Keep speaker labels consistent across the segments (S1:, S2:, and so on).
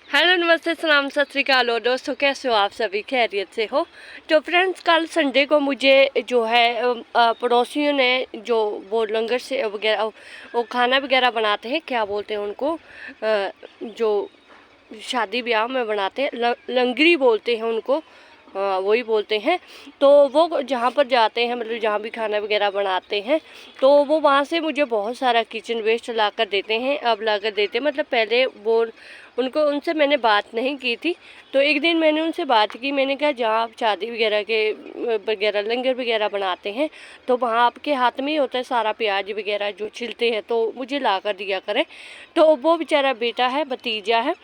S1: Hello, नमस्ते, सलाम, सत श्री अकाल। और दोस्तों, कैसे हो आप सभी? खैरियत से हो? तो फ्रेंड्स, कल संडे को मुझे जो है पड़ोसियों ने जो वो लंगर से वगैरह वो खाना वगैरह बनाते हैं, क्या बोलते हैं उनको, जो शादी ब्याह में बनाते हैं, लंगरी बोलते हैं उनको। वही बोलते हैं। तो वो जहाँ पर जाते हैं, मतलब जहाँ भी खाना वगैरह बनाते हैं, तो वो वहाँ से मुझे बहुत सारा किचन वेस्ट ला कर देते हैं। अब ला कर देते हैं, मतलब पहले वो उनसे मैंने बात नहीं की थी। तो एक दिन मैंने उनसे बात की, मैंने कहा जहाँ आप शादी वगैरह के वगैरह लंगर वगैरह बनाते हैं, तो वहाँ आपके हाथ में ही होता है सारा प्याज वगैरह जो छिलते हैं, तो मुझे ला कर दिया करें। तो वो बेचारा बेटा है, भतीजा है,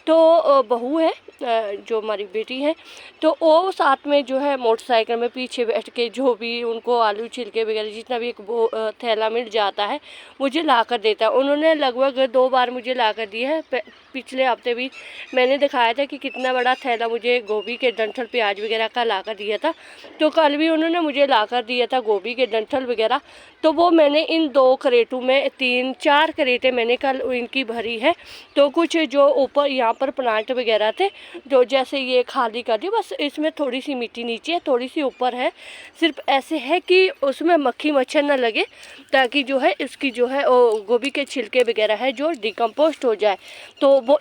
S1: तो बहू है, जो हमारी बेटी है, तो वो साथ में जो है मोटरसाइकिल में पीछे बैठ के जो भी उनको आलू छिलके वगैरह जितना भी एक वो थैला मिल जाता है, मुझे ला कर देता है। उन्होंने लगभग 2 बार मुझे ला कर दिया है। पिछले हफ्ते भी मैंने दिखाया था कि कितना बड़ा थैला मुझे गोभी के डंठल प्याज वगैरह का ला कर दिया था। तो कल भी उन्होंने मुझे ला कर दिया था गोभी के डंठल वगैरह। तो वो मैंने इन 2 क्रेटों में 3-4 क्रेटें मैंने कल इनकी भरी है। तो कुछ जो ऊपर यहाँ पर प्लांट वगैरह थे, जो जैसे ये खाली कर दी, बस इसमें थोड़ी सी मिट्टी नीचे है, थोड़ी सी ऊपर है। सिर्फ ऐसे है कि उसमें मक्खी मच्छर ना लगे, ताकि जो है इसकी जो है वो गोभी के छिलके वगैरह है जो डिकम्पोस्ट हो जाए। तो वो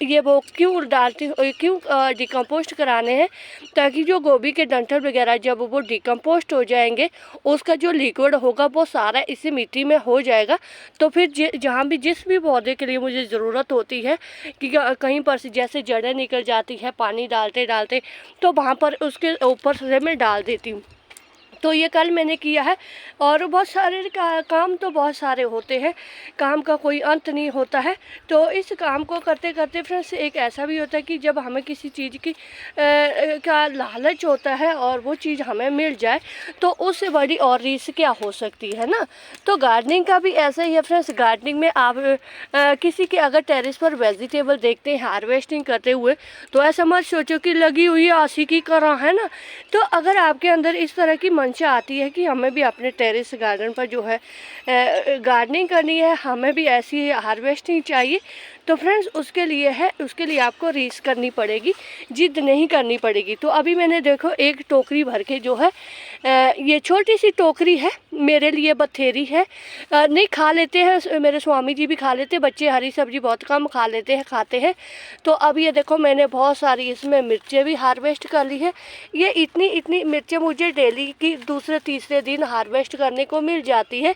S1: क्यों डालती, क्यों डिकम्पोस्ट कराने हैं, ताकि जो गोभी के डंठल वगैरह जब वो डिकम्पोस्ट हो जाएंगे, उसका जो लिक्विड होगा वो सारा इसी मिट्टी में हो जाएगा। तो फिर जहाँ भी जिस भी पौधे के लिए मुझे ज़रूरत होती है कि कहीं पर से जैसे जड़ें निकल जाती है पानी डालते डालते, तो वहाँ पर उसके ऊपर से मैं डाल देती हूँ। तो ये कल मैंने किया है। और बहुत सारे काम तो बहुत सारे होते हैं, काम का कोई अंत नहीं होता है। तो इस काम को करते करते फ्रेंड्स एक ऐसा भी होता है कि जब हमें किसी चीज़ की का लालच होता है और वो चीज़ हमें मिल जाए, तो उससे बड़ी और रीस क्या हो सकती है ना। तो गार्डनिंग का भी ऐसा ही है फ्रेंड्स। गार्डनिंग में आप किसी के अगर टेरेस पर वेजिटेबल देखते हैं हार्वेस्टिंग करते हुए, तो ऐसा मत सोचो कि लगी हुई आसी की करा है ना। तो अगर आपके अंदर इस तरह की मंशा आती है कि हमें भी अपने टेरेस गार्डन पर जो है गार्डनिंग करनी है, हमें भी ऐसी हार्वेस्टिंग चाहिए, तो फ्रेंड्स उसके लिए आपको रीस करनी पड़ेगी, जिद नहीं करनी पड़ेगी। तो अभी मैंने देखो एक टोकरी भर के जो है ये छोटी सी टोकरी है, मेरे लिए बथेरी है। नहीं खा लेते हैं, मेरे स्वामी जी भी खा लेते हैं, बच्चे हरी सब्जी बहुत कम खाते हैं। तो अब ये देखो मैंने बहुत सारी इसमें मिर्चें भी हार्वेस्ट कर ली है। ये इतनी मिर्चें मुझे डेली की दूसरे तीसरे दिन हार्वेस्ट करने को मिल जाती है।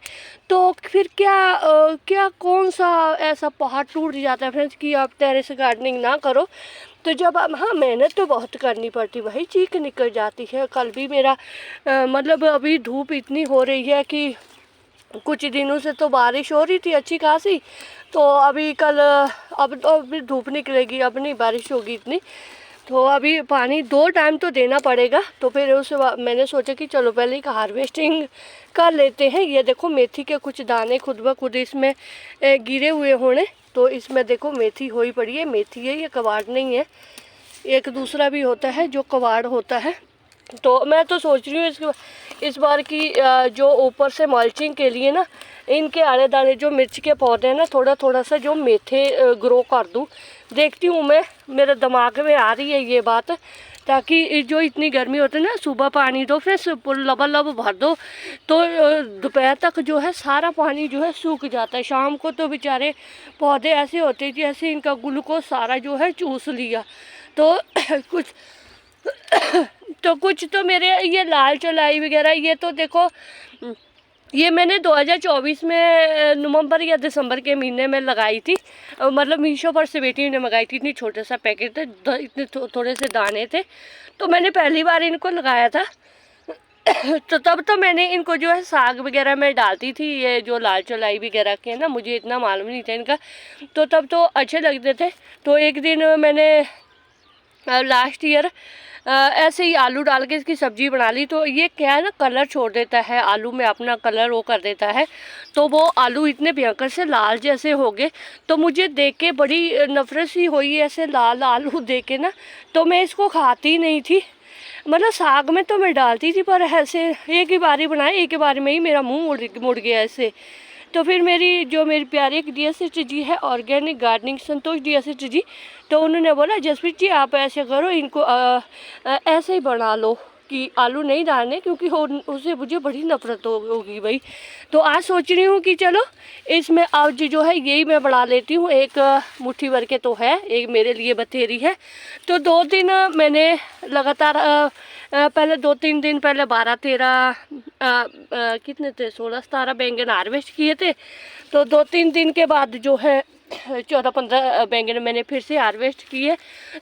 S1: तो फिर क्या कौन सा ऐसा पहाड़ टूट जाता है फ्रेंड्स कि आप टेरेस गार्डनिंग ना करो। तो जब आप, हाँ, मेहनत तो बहुत करनी पड़ती, वही चीख निकल जाती है। कल भी मेरा मतलब अभी धूप इतनी हो रही है कि कुछ दिनों से तो बारिश हो रही थी अच्छी खासी, तो अभी कल अब तो अभी धूप निकलेगी, अब नहीं बारिश होगी इतनी। तो अभी पानी 2 टाइम तो देना पड़ेगा। तो फिर उसके बाद मैंने सोचा कि चलो पहले एक हार्वेस्टिंग कर लेते हैं। ये देखो मेथी के कुछ दाने खुद ब खुद इसमें गिरे हुए होने। तो इसमें देखो मेथी हुई पड़ी है, मेथी है, ये कबाड़ नहीं है। एक दूसरा भी होता है जो कबाड़ होता है। तो मैं तो सोच रही हूँ इस बार की जो ऊपर से मल्चिंग के लिए ना, इनके आड़े दाने जो मिर्च के पौधे हैं ना, थोड़ा थोड़ा सा जो मेथे ग्रो कर दूँ। देखती हूँ मैं, मेरे दिमाग में आ रही है ये बात, ताकि जो इतनी गर्मी होती है ना, सुबह पानी दो, फिर लबालब भर दो, तो दोपहर तक जो है सारा पानी जो है सूख जाता है। शाम को तो बेचारे पौधे ऐसे होते हैं जैसे इनका ग्लूकोज सारा जो है चूस लिया। तो कुछ तो कुछ तो मेरे ये लाल चलाई वगैरह, ये तो देखो ये मैंने 2024 में नवंबर या दिसंबर के महीने में लगाई थी। मतलब मीशो पर से बेटी ने मंगाई थी, इतनी छोटा सा पैकेट थे, इतने थोड़े से दाने थे। तो मैंने पहली बार इनको लगाया था। तो तब तो मैंने इनको जो है साग वगैरह में डालती थी, ये जो लाल चौलाई वगैरह के ना, मुझे इतना मालूम नहीं था इनका। तो तब तो अच्छे लगते थे। तो एक दिन मैंने लास्ट ईयर ऐसे ही आलू डाल के इसकी सब्ज़ी बना ली। तो ये क्या है ना, कलर छोड़ देता है आलू में, अपना कलर वो कर देता है। तो वो आलू इतने भयंकर से लाल जैसे हो गए, तो मुझे देख के बड़ी नफरत सी हुई ऐसे लाल आलू देख के ना। तो मैं इसको खाती नहीं थी, मतलब साग में तो मैं डालती थी, पर ऐसे एक ही बारी बनाई, एक ही बारी में ही मेरा मुंह मुड़ गया ऐसे। तो फिर मेरी प्यारी एक डी सिस्टर जी है ऑर्गेनिक गार्डनिंग संतोष डी सिस्टर जी, तो उन्होंने बोला जसप्रीत जी आप ऐसे करो, इनको ऐसे ही बना लो कि आलू नहीं डालने, क्योंकि उससे मुझे बड़ी नफरत होगी भाई। तो आज सोच रही हूँ कि चलो इसमें आज जो है यही मैं बढ़ा लेती हूँ, एक मुट्ठी भर के तो है, एक मेरे लिए बथेरी है। तो 2 दिन मैंने लगातार पहले 2-3 दिन पहले 12-13 कितने थे 16-17 बैंगन हार्वेस्ट किए थे। तो 2-3 दिन के बाद जो है 14-15 बैंगन मैंने फिर से हार्वेस्ट किए।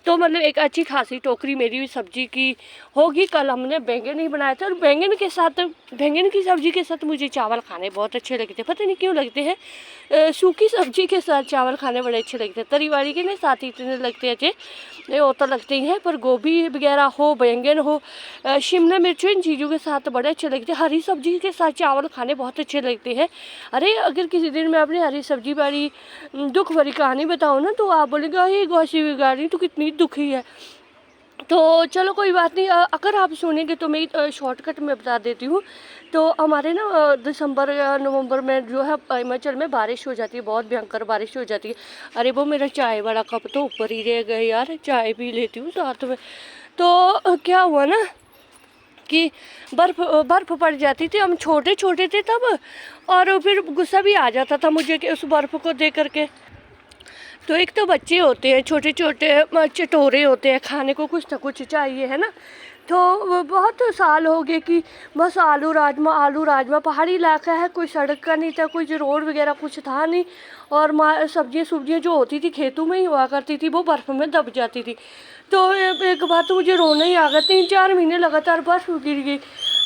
S1: तो मतलब एक अच्छी खासी टोकरी मेरी भी सब्जी की होगी। कल हमने बैंगन ही बनाया था, और बैंगन की सब्जी के साथ मुझे चावल खाने बहुत अच्छे लगते हैं, पता नहीं क्यों लगते हैं। सूखी सब्जी के साथ चावल खाने बड़े अच्छे लगते हैं, तरी वाली के नहीं साथ ही इतने लगते अच्छे वो तो लगते ही हैं, पर गोभी वगैरह हो, बैंगन हो, शिमला मिर्च, इन चीज़ों के साथ बड़े अच्छे लगते हैं। हरी सब्जी के साथ चावल खाने बहुत अच्छे लगते हैं। अरे अगर किसी दिन मैं अपनी हरी सब्जी वाली दुख भरी कहानी बताऊँ ना, तो आप बोलेगा ये गौसी बिगाड़ी तो कितनी दुखी है। तो चलो कोई बात नहीं, अगर आप सुनेंगे तो मैं शॉर्टकट में बता देती हूँ। तो हमारे ना दिसंबर या नवंबर में जो है हिमाचल में बारिश हो जाती है, बहुत भयंकर बारिश हो जाती है। अरे वो मेरा चाय वाला कप तो ऊपर ही रह गया यार, चाय पी लेती हूँ साथ में। तो क्या हुआ ना कि बर्फ़ पड़ जाती थी, हम छोटे छोटे थे तब, और फिर गुस्सा भी आ जाता था मुझे कि उस बर्फ़ को देख करके। तो एक तो बच्चे होते हैं छोटे छोटे चटोरे होते हैं, खाने को कुछ ना कुछ चाहिए है ना। तो बहुत साल हो गए कि बस आलू राजमा, पहाड़ी इलाका है, कोई सड़क का नहीं था, कोई रोड वगैरह कुछ था नहीं, और सब्जियां जो होती थी खेतों में ही हुआ करती थी, वो बर्फ़ में दब जाती थी। तो एक बात तो मुझे रोना ही आ गया, 3-4 महीने लगातार बर्फ़ गिर गई।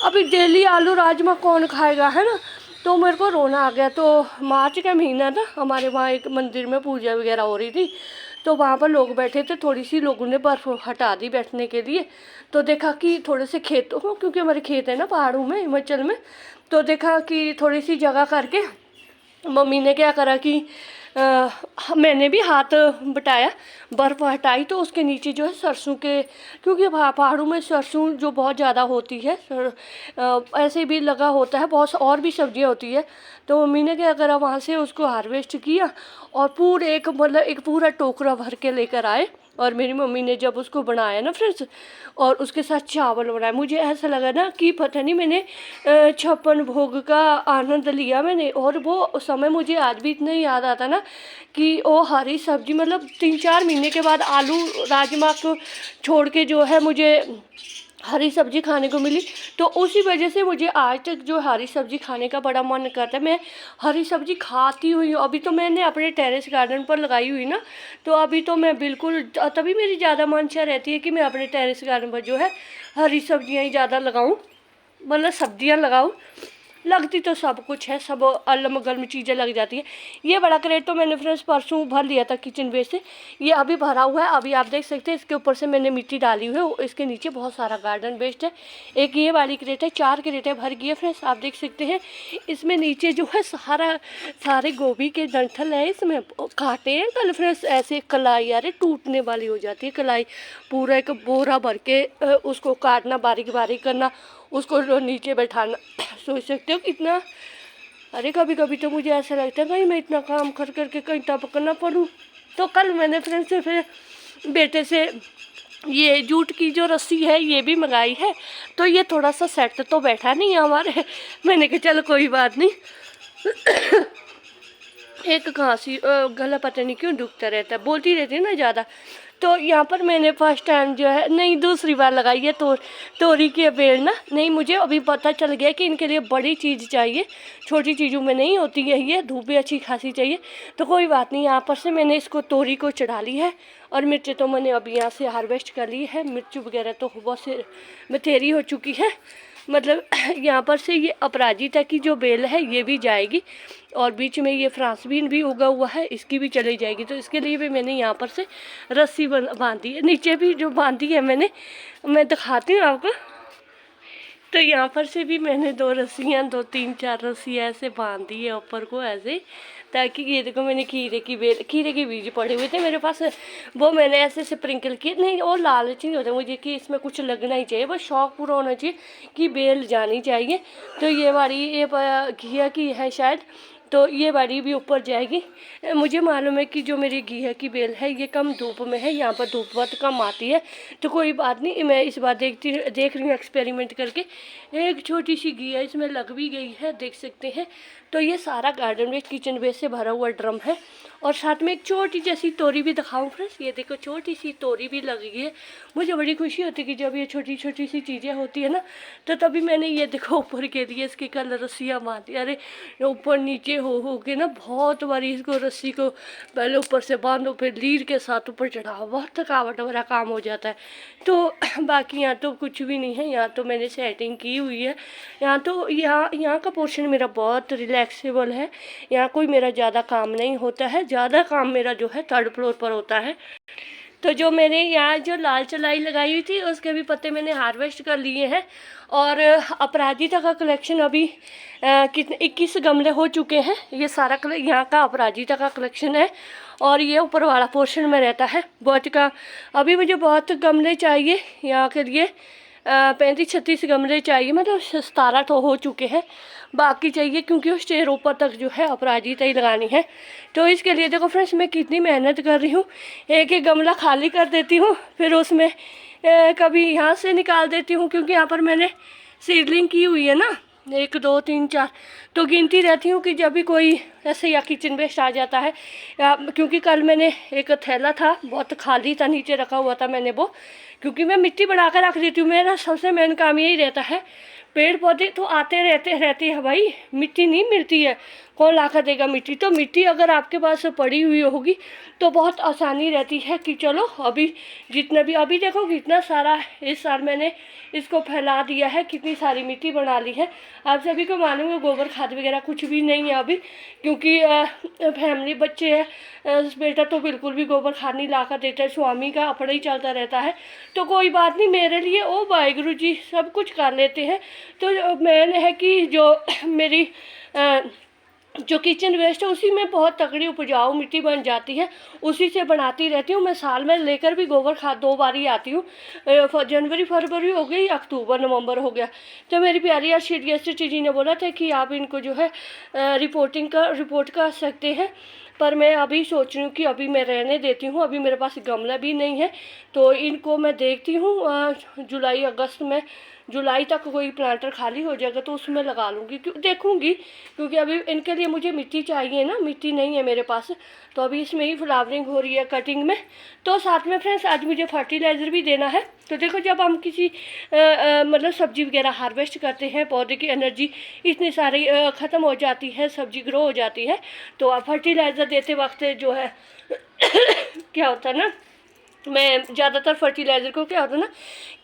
S1: अभी डेली आलू राजमा कौन खाएगा, है ना। तो मेरे को रोना आ गया। तो मार्च का महीना था, हमारे वहाँ एक मंदिर में पूजा वगैरह हो रही थी, तो वहाँ पर लोग बैठे थे, थोड़ी सी लोगों ने बर्फ़ हटा दी बैठने के लिए। तो देखा कि थोड़े से खेतों को, क्योंकि हमारे खेत है ना पहाड़ों में हिमाचल में, तो देखा कि थोड़ी सी जगह करके मम्मी ने क्या करा कि मैंने भी हाथ बटाया, बर्फ़ हटाई, तो उसके नीचे जो है सरसों के, क्योंकि पहाड़ों में सरसों जो बहुत ज़्यादा होती है, ऐसे भी लगा होता है, बहुत और भी सब्जियां होती है। तो मम्मी ने क्या करा, वहाँ से उसको हार्वेस्ट किया और पूरे एक पूरा टोकरा भर के लेकर आए। और मेरी मम्मी ने जब उसको बनाया ना फ्रेंड्स, और उसके साथ चावल बनाया, मुझे ऐसा लगा ना कि पता नहीं मैंने 56 भोग का आनंद लिया मैंने। और वो समय मुझे आज भी इतना याद आता ना कि वो हरी सब्जी, मतलब 3-4 महीने के बाद आलू राजमा को छोड़ के जो है मुझे हरी सब्जी खाने को मिली। तो उसी वजह से मुझे आज तक जो हरी सब्जी खाने का बड़ा मन करता है, मैं हरी सब्जी खाती हुई हूँ। अभी तो मैंने अपने टेरेस गार्डन पर लगाई हुई ना, तो अभी तो मैं बिल्कुल, तभी मेरी ज़्यादा मंशा रहती है कि मैं अपने टेरेस गार्डन पर जो है हरी सब्जियाँ ही ज़्यादा लगाऊँ, मतलब सब्जियाँ लगाऊँ। लगती तो सब कुछ है, सब अलम गलम चीज़ें लग जाती है। ये बड़ा क्रेट तो मैंने फ्रेंड्स परसों भर लिया था किचन वेस्ट से, ये अभी भरा हुआ है। अभी आप देख सकते हैं इसके ऊपर से मैंने मिट्टी डाली हुई है, इसके नीचे बहुत सारा गार्डन वेस्ट है। एक ये वाली क्रेट है, 4 क्रेटें भर गई है फ्रेंड्स, आप देख सकते हैं। इसमें नीचे जो है सारे गोभी के डंठल है, इसमें काटे हैं कल फ्रेंड्स, ऐसे कलाई यार टूटने वाली हो जाती है कलाई। पूरा एक बोरा भर के उसको काटना, बारीक बारीक करना, उसको नीचे बैठाना। सोच सकते हो कितना। अरे कभी कभी तो मुझे ऐसा लगता है कहीं मैं इतना काम कर करके कहीं टपक ना पड़ूँ। तो कल मैंने फ्रेंड्स से फिर बेटे से ये जूट की जो रस्सी है ये भी मंगाई है, तो ये थोड़ा सा सेट तो बैठा नहीं है हमारे। मैंने कहा चलो कोई बात नहीं। एक खांसी गला पता नहीं क्यों दुखता रहता है, बोलती रहती है ना ज़्यादा। तो यहाँ पर मैंने फर्स्ट टाइम जो है, नहीं दूसरी बार लगाई है तोरी की बेल ना। नहीं, मुझे अभी पता चल गया कि इनके लिए बड़ी चीज़ चाहिए, छोटी चीज़ों में नहीं होती है ये, धूप भी अच्छी खासी चाहिए। तो कोई बात नहीं, यहाँ पर से मैंने इसको तोरी को चढ़ा ली है। और मिर्चें तो मैंने अभी यहाँ से हार्वेस्ट कर ली है, मिर्च वगैरह तो बहुत से बथेरी हो चुकी है। मतलब यहाँ पर से ये अपराजिता की जो बेल है ये भी जाएगी, और बीच में ये फ्रांसबीन भी उगा हुआ है, इसकी भी चली जाएगी। तो इसके लिए भी मैंने यहाँ पर से रस्सी बांधी है, नीचे भी जो बांधी है मैंने, मैं दिखाती हूँ आपको। तो यहाँ पर से भी मैंने 2 रस्सियाँ, 2-3-4 रस्सी ऐसे बांध दी है ऊपर को ऐसे, ताकि ये देखो मैंने खीरे के बीज पड़े हुए थे मेरे पास, वो मैंने ऐसे स्प्रिंकल किए। नहीं, और लालच नहीं होता मुझे कि इसमें कुछ लगना ही चाहिए, बस शौक पूरा होना चाहिए कि बेल जानी चाहिए। तो ये हमारी ये घिया की है शायद, तो ये वाली भी ऊपर जाएगी। मुझे मालूम है कि जो मेरी घिया की बेल है ये कम धूप में है, यहाँ पर धूप बहुत कम आती है, तो कोई बात नहीं। मैं इस बार देख रही हूँ एक्सपेरिमेंट करके। एक छोटी सी घिया इसमें लग भी गई है, देख सकते हैं। तो ये सारा गार्डन वेस्ट किचन वेस्ट से भरा हुआ ड्रम है। और साथ में एक छोटी जैसी तोरी भी दिखाऊं फ्रेंड्स, ये देखो छोटी सी तोरी भी लग गई है। मुझे बड़ी खुशी होती है कि जब ये छोटी छोटी सी चीज़ें होती है ना, तो तभी मैंने ये देखो ऊपर के लिए इसके कल रस्सियाँ बांधी। अरे ऊपर नीचे हो के ना बहुत बारी इसको रस्सी को पहले ऊपर से बांधो, फिर लीड के साथ ऊपर चढ़ाओ, बहुत थकावट वाला काम हो जाता है। तो बाकी यहाँ तो कुछ भी नहीं है, यहाँ तो मैंने सेटिंग की हुई है। यहाँ तो यहाँ का पोर्शन मेरा बहुत रिलैक्सेबल है, यहाँ कोई मेरा ज़्यादा काम नहीं होता है। ज़्यादा काम मेरा जो है थर्ड फ्लोर पर होता है। तो जो मैंने यहाँ जो लाल चलाई लगाई हुई थी उसके भी पत्ते मैंने हार्वेस्ट कर लिए हैं। और अपराजिता का कलेक्शन अभी कितने 21 गमले हो चुके हैं। ये सारा यहाँ का अपराजिता का कलेक्शन है और ये ऊपर वाला पोर्शन में रहता है। बहुत का अभी मुझे बहुत गमले चाहिए यहाँ के लिए, 35-36 गमले चाहिए, मतलब 17 तो हो चुके हैं, बाकी चाहिए क्योंकि उस स्टेयर ऊपर तक जो है अपराजिता ही लगानी है। तो इसके लिए देखो फ्रेंड्स मैं कितनी मेहनत कर रही हूँ। एक एक गमला खाली कर देती हूँ, फिर उसमें कभी यहाँ से निकाल देती हूँ, क्योंकि यहाँ पर मैंने सीडलिंग की हुई है ना, 1 2 3 4, तो गिनती रहती हूँ कि जब भी कोई ऐसे या किचन वेस्ट आ जाता है, क्योंकि कल मैंने एक थैला था बहुत खाली था नीचे रखा हुआ था मैंने वो, क्योंकि मैं मिट्टी बढ़ा कर रख देती हूँ। मेरा सबसे मेन काम यही रहता है, पेड़ पौधे तो आते रहते हैं भाई, मिट्टी नहीं मिलती है, कौन ला कर देगा मिट्टी। तो मिट्टी अगर आपके पास पड़ी हुई होगी तो बहुत आसानी रहती है कि चलो अभी जितना भी, अभी देखो कितना सारा इस साल मैंने इसको फैला दिया है, कितनी सारी मिट्टी बना ली है। आप सभी को मालूम है गोबर खाद वगैरह कुछ भी नहीं है अभी, क्योंकि फैमिली बच्चे हैं, बेटा तो बिल्कुल भी गोबर खाद नहीं ला कर देता है, स्वामी का अपना ही चलता रहता है। तो कोई बात नहीं, मेरे लिए ओ वाहिगुरु जी सब कुछ कर लेते हैं। तो मैंने है कि जो मेरी जो किचन वेस्ट है उसी में बहुत तगड़ी उपजाऊ मिट्टी बन जाती है, उसी से बनाती रहती हूँ मैं। साल में लेकर भी गोबर खाद 2 बार ही आती हूँ, जनवरी फरवरी हो गई, अक्टूबर नवंबर हो गया। तो मेरी प्यारी यार सीडीएसटी जी ने बोला था कि आप इनको जो है रिपोर्ट कर सकते हैं, पर मैं अभी सोच रही हूँ कि अभी मैं रहने देती हूँ। अभी मेरे पास गमला भी नहीं है, तो इनको मैं देखती हूँ जुलाई अगस्त में, जुलाई तक कोई प्लांटर खाली हो जाएगा तो उसमें लगा लूँगी, देखूँगी, क्योंकि अभी इनके लिए मुझे मिट्टी चाहिए ना, मिट्टी नहीं है मेरे पास। तो अभी इसमें ही फ्लावरिंग हो रही है कटिंग में। तो साथ में फ्रेंड्स आज मुझे फर्टिलाइज़र भी देना है। तो देखो जब हम किसी मतलब सब्जी वगैरह हार्वेस्ट करते हैं, पौधे की एनर्जी इतनी सारी ख़त्म हो जाती है, सब्जी ग्रो हो जाती है, तो आप फर्टिलाइज़र देते वक्त जो है क्या होता है ना, मैं ज़्यादातर फर्टिलाइज़र को क्या होता है ना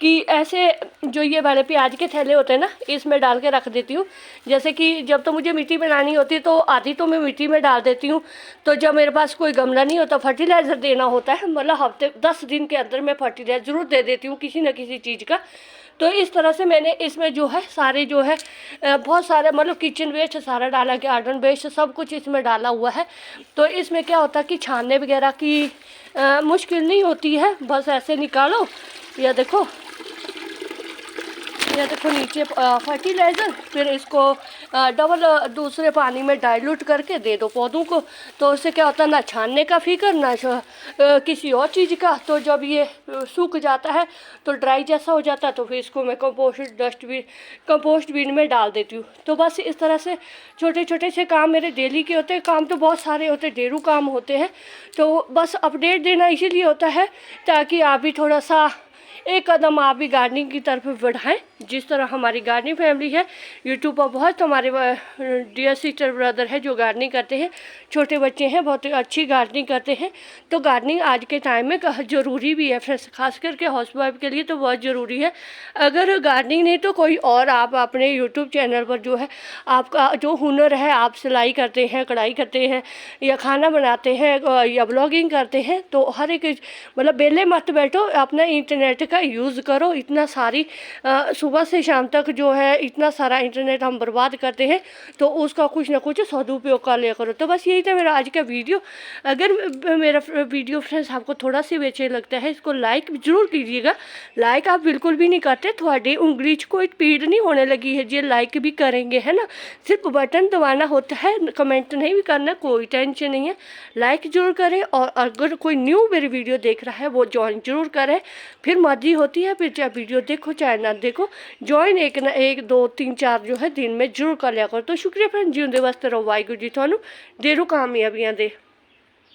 S1: कि ऐसे जो ये वाले प्याज के थैले होते हैं ना, इसमें डाल के रख देती हूँ। जैसे कि जब तो मुझे मिट्टी बनानी होती है तो आधी तो मैं मिट्टी में डाल देती हूँ, तो जब मेरे पास कोई गमला नहीं होता फर्टिलाइज़र देना होता है, मतलब हफ्ते 10 दिन के अंदर मैं फर्टिलाइज़र ज़रूर दे देती हूँ किसी न किसी चीज़ का। तो इस तरह से मैंने इसमें जो है सारे जो है बहुत सारे मतलब किचन वेस्ट सारा डाला, गार्डन वेस्ट सब कुछ इसमें डाला हुआ है। तो इसमें क्या होता है कि छानने वगैरह की मुश्किल नहीं होती है, बस ऐसे निकालो। या देखो नीचे फर्टिलाइज़र, फिर इसको डबल दूसरे पानी में डाइल्यूट करके दे दो पौधों को। तो उससे क्या होता है ना छानने का फिक्र ना किसी और चीज़ का। तो जब ये सूख जाता है तो ड्राई जैसा हो जाता है, तो फिर इसको मैं कंपोस्ट बिन में डाल देती हूँ। तो बस इस तरह से छोटे छोटे से काम मेरे डेली के होते हैं। काम तो बहुत सारे होते हैं, ढेरों काम होते हैं, तो बस अपडेट देना इसीलिए होता है ताकि आप भी थोड़ा सा एक कदम आप भी गार्डनिंग की तरफ बढ़ाएं। जिस तरह हमारी गार्डनिंग फैमिली है, यूट्यूब पर बहुत हमारे डियर सिस्टर ब्रदर है जो गार्डनिंग करते हैं, छोटे बच्चे हैं बहुत अच्छी गार्डनिंग करते हैं। तो गार्डनिंग आज के टाइम में ज़रूरी भी है फ्रेंड्स, खास करके हाउसवाइफ के लिए तो बहुत ज़रूरी है। अगर गार्डनिंग नहीं तो कोई और आप अपने यूट्यूब चैनल पर जो है आपका जो हुनर है, आप सिलाई करते हैं, कढ़ाई करते हैं, या खाना बनाते हैं, या ब्लॉगिंग करते हैं, तो हर एक मतलब बेले मत बैठो, अपना इंटरनेट का यूज़ करो। इतना सारी सुविधा सुबह से शाम तक जो है इतना सारा इंटरनेट हम बर्बाद करते हैं, तो उसका कुछ ना कुछ सदुपयोग कर लिया करो। तो बस यही था मेरा आज का वीडियो। अगर मेरा वीडियो फ्रेंड्स आपको थोड़ा सा भी अच्छा लगता है, इसको लाइक जरूर कीजिएगा। लाइक आप बिल्कुल भी नहीं करते, थोड़ी उंगली च कोई पीड़ नहीं होने लगी है जी लाइक भी करेंगे, है ना। सिर्फ बटन दबाना होता है, कमेंट नहीं भी करना, कोई टेंशन नहीं है। लाइक जरूर करें, और अगर कोई न्यू मेरी वीडियो देख रहा है वो ज्वाइन जरूर करें। फिर मर्जी होती है, फिर चाहे वीडियो देखो चाहे ना देखो, ज्वाइन एक ना एक 2 3 4 जो है दिन में जरूर कर लिया करो। तो शुक्रिया फ्रेंड, जिंदे वास्ते रहो, वाहिगुरू जी थानू देरो कामयाबियां दे।